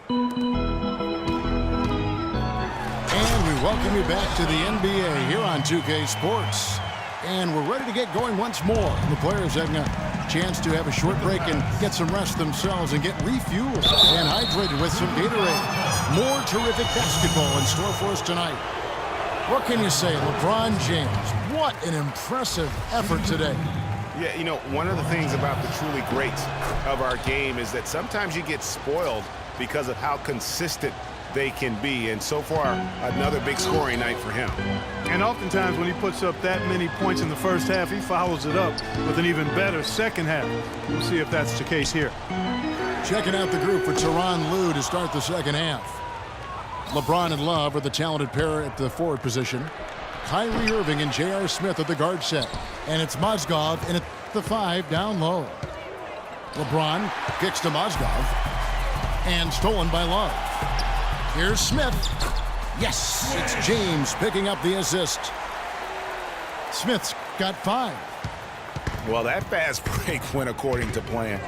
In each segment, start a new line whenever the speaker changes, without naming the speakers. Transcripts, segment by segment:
And we welcome you back to the NBA here on 2K Sports. And we're ready to get going once more. The players having a chance to have a short break and get some rest themselves and get refueled and hydrated with some Gatorade. More terrific basketball in store for us tonight. What can you say, LeBron James? What an impressive effort today.
Yeah, you know, one of the things about the truly greats of our game is that sometimes you get spoiled because of how consistent they can be. And so far, another big scoring night for him.
And oftentimes when he puts up that many points in the first half, he follows it up with an even better second half. We'll see if that's the case here.
Checking out the group for Tyronn Lue to start the second half. LeBron and Love are the talented pair at the forward position. Kyrie Irving and J.R. Smith at the guard set. And it's Mozgov in at the 5 down low. LeBron kicks to Mozgov. And stolen by Love. Here's Smith. Yes, it's James picking up the assist. Smith's got 5.
Well, that fast break went according to plan.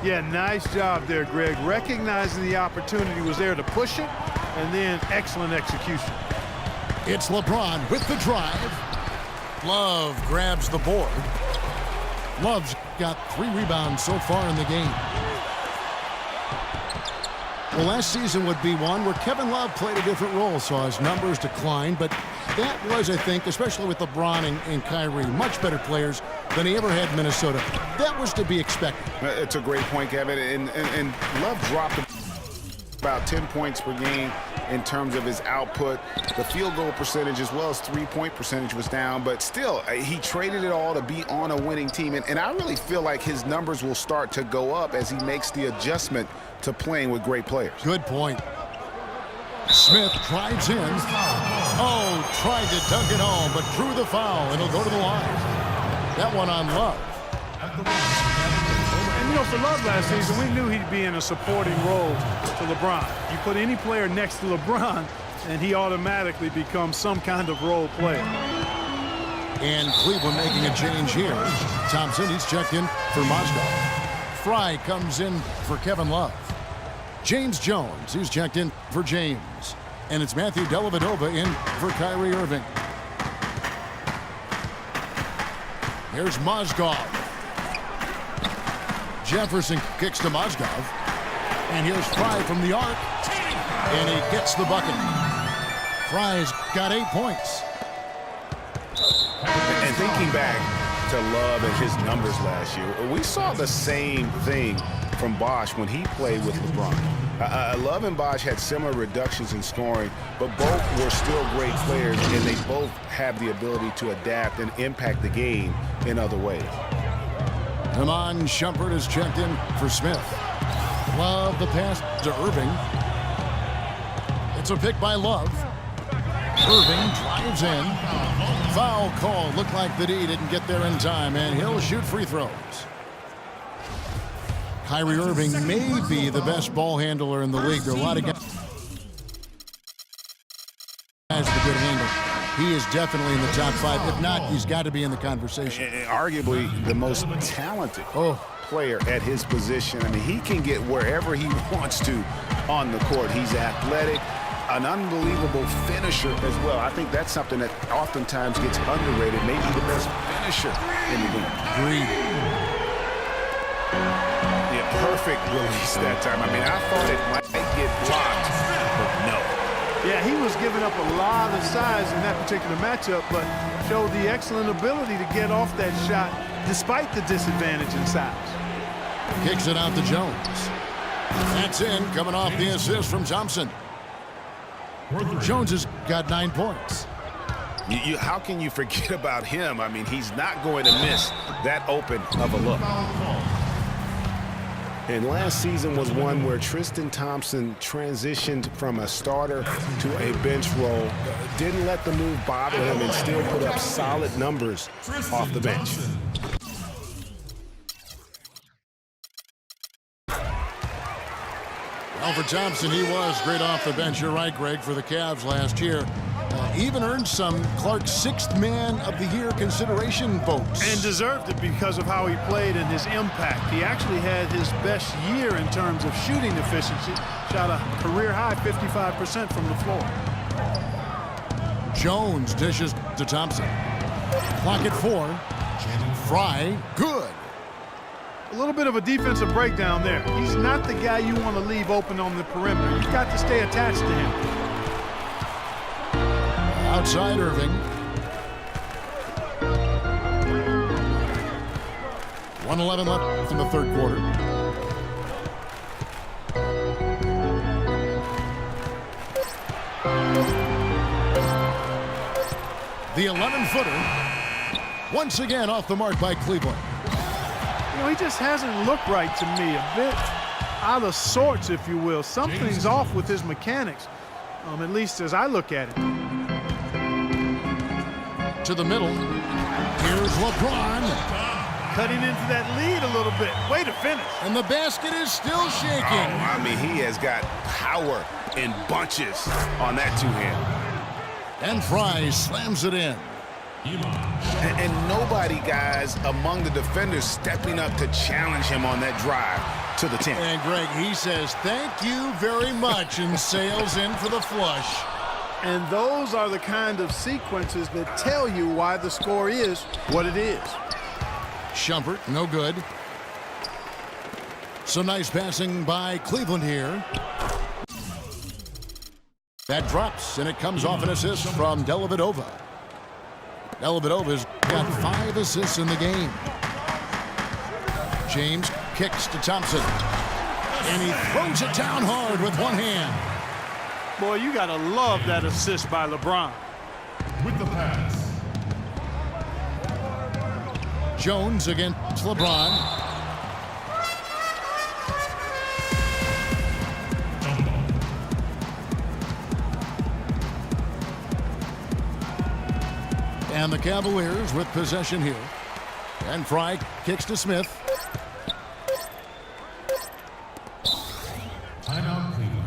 Yeah, nice job there, Greg. Recognizing the opportunity was there to push it, and then excellent execution.
It's LeBron with the drive. Love grabs the board. Love's got 3 rebounds so far in the game. Well, last season would be one where Kevin Love played a different role, so his numbers declined. But that was, I think, especially with LeBron and Kyrie, much better players than he ever had in Minnesota. That was to be expected.
It's a great point, Kevin. And Love dropped about 10 points per game in terms of his output. The field goal percentage as well as three-point percentage was down, but still, he traded it all to be on a winning team. And I really feel like his numbers will start to go up as he makes the adjustment to playing with great players.
Good point. Smith drives in. Oh, tried to dunk it home, but drew the foul. It'll go to the line. That one on Love.
And, you know, for Love last season, we knew he'd be in a supporting role to LeBron. You put any player next to LeBron, and he automatically becomes some kind of role player.
And Cleveland making a change here. Thompson, he's checked in for Mozgov. Fry comes in for Kevin Love. James Jones, he's checked in for James. And it's Matthew Dellavedova in for Kyrie Irving. Here's Mozgov. Jefferson kicks to Mozgov. And here's Fry from the arc. And he gets the bucket. Fry's got 8 points.
And thinking back to Love and his numbers last year, we saw the same thing from Bosh when he played with LeBron. Love and Bosh had similar reductions in scoring, but both were still great players, and they both have the ability to adapt and impact the game in other ways.
Iman Shumpert is checked in for Smith. Love the pass to Irving. It's a pick by Love. Irving drives in. Foul call. Looked like the D didn't get there in time, and he'll shoot free throws. Kyrie Irving may be the best ball handler in the league. There are a lot of guys with a good handle. He is definitely in the top 5. If not, he's got to be in the conversation.
Arguably the most talented player at his position. I mean, he can get wherever he wants to on the court. He's athletic, an unbelievable finisher as well. I think that's something that oftentimes gets underrated. Maybe the best finisher in the league.
Agreed.
Yeah, perfect release that time. I mean, I thought it might get blocked, but no.
Yeah, he was giving up a lot of size in that particular matchup, but showed the excellent ability to get off that shot despite the disadvantage in size.
Kicks it out to Jones. That's in, coming off the assist from Thompson. Jones has got 9 points.
How can you forget about him? I mean, he's not going to miss that open of a look. And last season was one where Tristan Thompson transitioned from a starter to a bench role, didn't let the move bother him, and still put up solid numbers off the bench. Well,
for Thompson, he was great off the bench. You're right, Greg, for the Cavs last year. even earned some Clark's Sixth Man of the Year consideration votes.
And deserved it because of how he played and his impact. He actually had his best year in terms of shooting efficiency. Shot a career-high 55% from the floor.
Jones dishes to Thompson. Clock at 4. Frye, good.
A little bit of a defensive breakdown there. He's not the guy you want to leave open on the perimeter. You've got to stay attached to him.
Outside Irving. 1:11 left in the third quarter. The 11-footer once again off the mark by Cleveland.
You know, he just hasn't looked right to me. A bit out of sorts, if you will. Something's off with his mechanics, at least as I look at it.
To the middle. Here's LeBron.
Cutting into that lead a little bit. Way to finish.
And the basket is still shaking.
Oh, I mean, he has got power in bunches on that two-hand.
And Frye slams it in.
And nobody, guys, among the defenders stepping up to challenge him on that drive to the 10.
And Greg, he says, thank you very much, and sails in for the flush.
And those are the kind of sequences that tell you why the score is what it is.
Shumpert, no good. Some nice passing by Cleveland here. That drops, and it comes off an assist from Dellavedova. Dellavedova's got 5 assists in the game. James kicks to Thompson. And he throws it down hard with one hand.
Boy, you got to love that assist by LeBron.
With the pass.
Jones against LeBron. And the Cavaliers with possession here. And Frye kicks to Smith.
Timeout, Cleveland.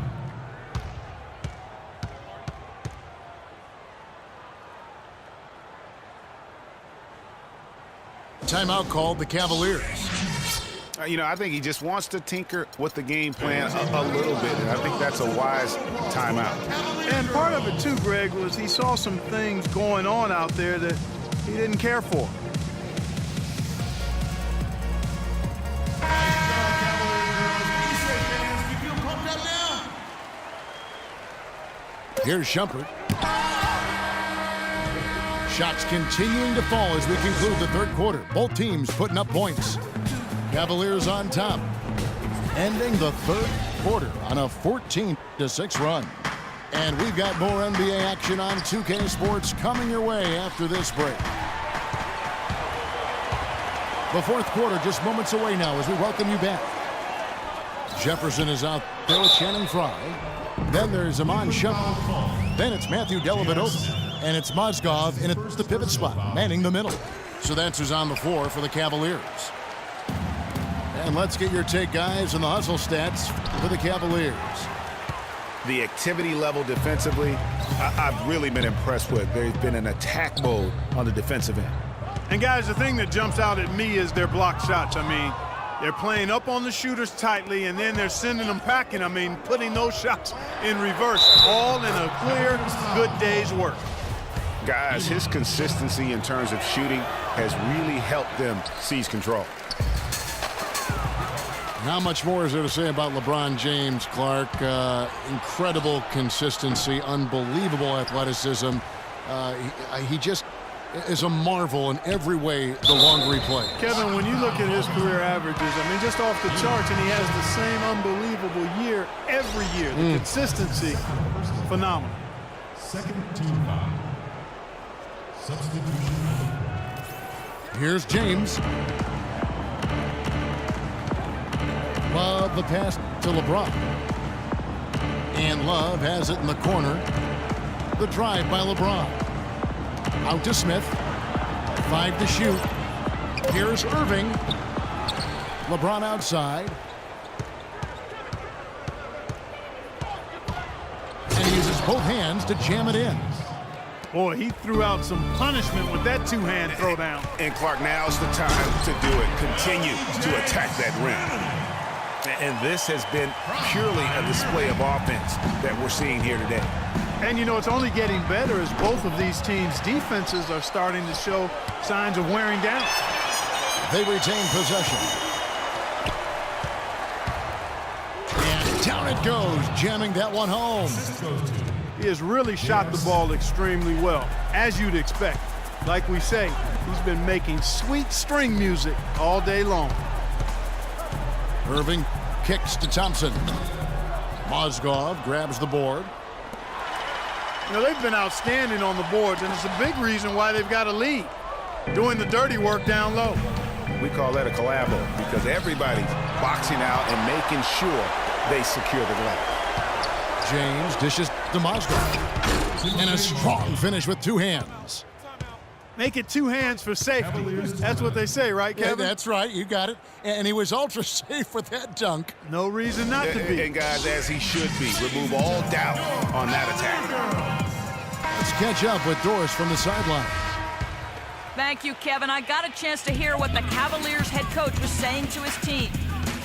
Timeout called the Cavaliers.
You know, I think he just wants to tinker with the game plan a little bit, and I think that's a wise timeout.
And part of it, too, Greg, was he saw some things going on out there that he didn't care for.
Here's Shumpert. Shots continuing to fall as we conclude the third quarter. Both teams putting up points. Cavaliers on top, ending the third quarter on a 14-6 run. And we've got more NBA action on 2K Sports coming your way after this break. The fourth quarter just moments away now as we welcome you back. Jefferson is out there with Channing Frye. Then there's Iman Shumpert. Then it's Matthew Dellavedova. And it's Mozgov in the pivot spot, manning the middle. So that's who's on the floor for the Cavaliers. And let's get your take, guys, on the hustle stats for the Cavaliers.
The activity level defensively, I've really been impressed with. There's been an attack mode on the defensive end.
And, guys, the thing that jumps out at me is their block shots. I mean, they're playing up on the shooters tightly, and then they're sending them packing. I mean, putting those shots in reverse, all in a clear, good day's work.
Guys, his consistency in terms of shooting has really helped them seize control.
Not much more is there to say about LeBron James, Clark. Incredible consistency, unbelievable athleticism. He just is a marvel in every way the longer he plays.
Kevin, when you look at his career averages, I mean, just off the charts, and he has the same unbelievable year every year. The consistency, phenomenal.
Second team foul. Substitution.
Here's James. Love the pass to LeBron. And Love has it in the corner. The drive by LeBron. Out to Smith. 5 to shoot. Here's Irving. LeBron outside. And he uses both hands to jam it in.
Boy, he threw out some punishment with that two-hand throwdown.
And Clark, now's the time to do it. Continue to attack that rim. And this has been purely a display of offense that we're seeing here today.
And, you know, it's only getting better as both of these teams' defenses are starting to show signs of wearing down.
They retain possession. And down it goes, jamming that one home.
He has really shot the ball extremely well, as you'd expect. Like we say, he's been making sweet string music all day long.
Irving kicks to Thompson. Mozgov grabs the board.
You know, they've been outstanding on the boards, and it's a big reason why they've got a lead, doing the dirty work down low.
We call that a collabo because everybody's boxing out and making sure they secure the glass.
James dishes to Mozgov. And a strong finish with two hands.
Make it two hands for safety. That's what they say, right,
Yeah,
Kevin?
that's right. You got it. And he was ultra safe with that dunk.
No reason not to be.
And guys, as he should be, remove all doubt on that attack.
Let's catch up with Doris from the sideline.
Thank you, Kevin. I got a chance to hear what the Cavaliers head coach was saying to his team.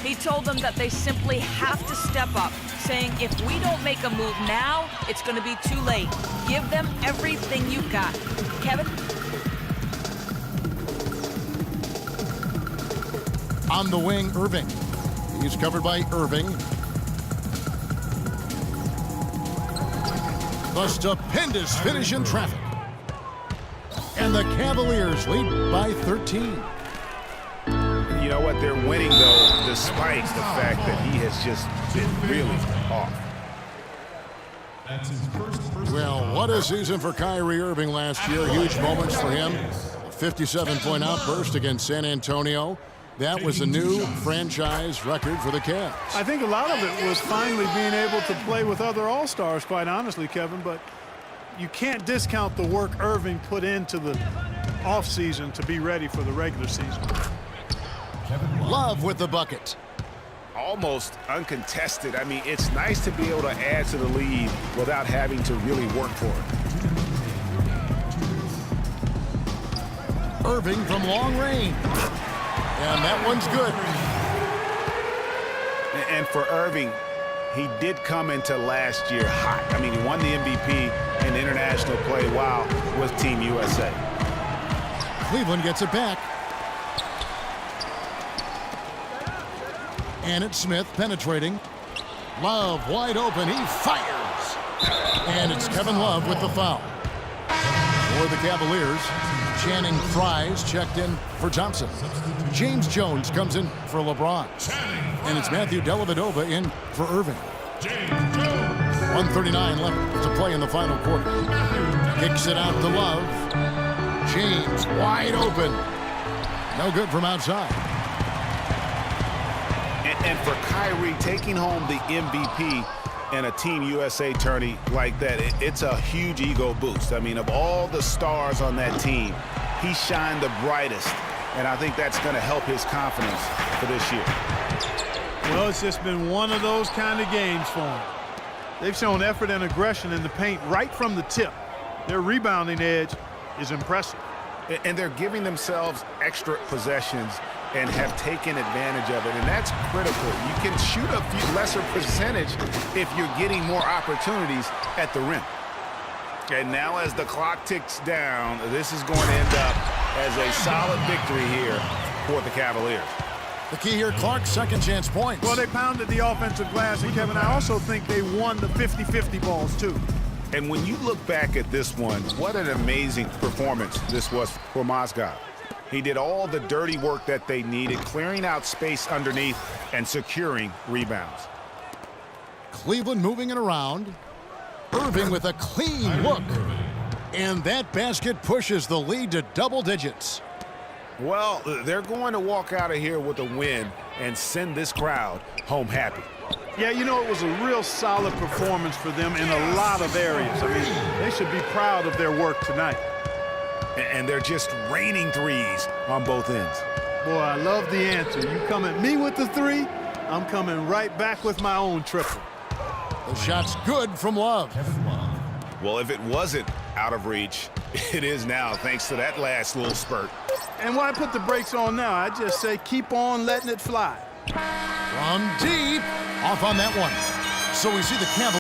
He told them that they simply have to step up, saying if we don't make a move now, it's going to be too late. Give them everything you've got. Kevin?
On the wing, Irving. He's covered by Irving. The stupendous finish in traffic. And the Cavaliers lead by 13.
You know what? They're winning, though, despite the fact that he has just been really off.
That's his first
Well, what a season for Kyrie Irving last year. Huge moments for him. A 57-point outburst against San Antonio. That was a new franchise record for the Cavs.
I think a lot of it was finally being able to play with other All-Stars, quite honestly, Kevin, but you can't discount the work Irving put into the offseason to be ready for the regular season.
Love with the bucket.
Almost uncontested. I mean, it's nice to be able to add to the lead without having to really work for it.
Irving from long range. And that one's good.
And for Irving, he did come into last year hot. I mean, he won the MVP in international play while with Team USA.
Cleveland gets it back. And it's Smith penetrating. Love wide open. He fires. And it's Kevin Love with the foul. For the Cavaliers, Channing Frye's checked in for Thompson. James Jones comes in for LeBron. And it's Matthew Dellavedova in for Irving. 1:39 left to play in the final quarter. Kicks it out to Love. James wide open. No good from outside.
And for Kyrie, taking home the MVP and a Team USA tourney like that, it's a huge ego boost. I mean, of all the stars on that team, he shined the brightest. And I think that's going to help his confidence for this year.
Well, it's just been one of those kind of games for them. They've shown effort and aggression in the paint right from the tip. Their rebounding edge is impressive.
And they're giving themselves extra possessions and have taken advantage of it, and that's critical. You can shoot a few lesser percentage if you're getting more opportunities at the rim. And now as the clock ticks down, this is going to end up as a solid victory here for the Cavaliers.
The key here, Clark, second chance points.
Well, they pounded the offensive glass, and Kevin, I also think they won the 50-50 balls, too.
And when you look back at this one, what an amazing performance this was for Mozgov. He did all the dirty work that they needed, clearing out space underneath and securing rebounds.
Cleveland moving it around. Irving with a clean look. And that basket pushes the lead to double digits.
Well, they're going to walk out of here with a win and send this crowd home happy.
Yeah, you know, it was a real solid performance for them in a lot of areas. I mean, they should be proud of their work tonight.
And they're just raining threes on both ends.
Boy, I love the answer. You come at me with the three, I'm coming right back with my own triple.
The shot's good from Love.
Well, if it wasn't out of reach. It is now, thanks to that last little spurt.
And why put the brakes on now? I just say keep on letting it fly.
From deep, off on that one. So we see the Cavaliers.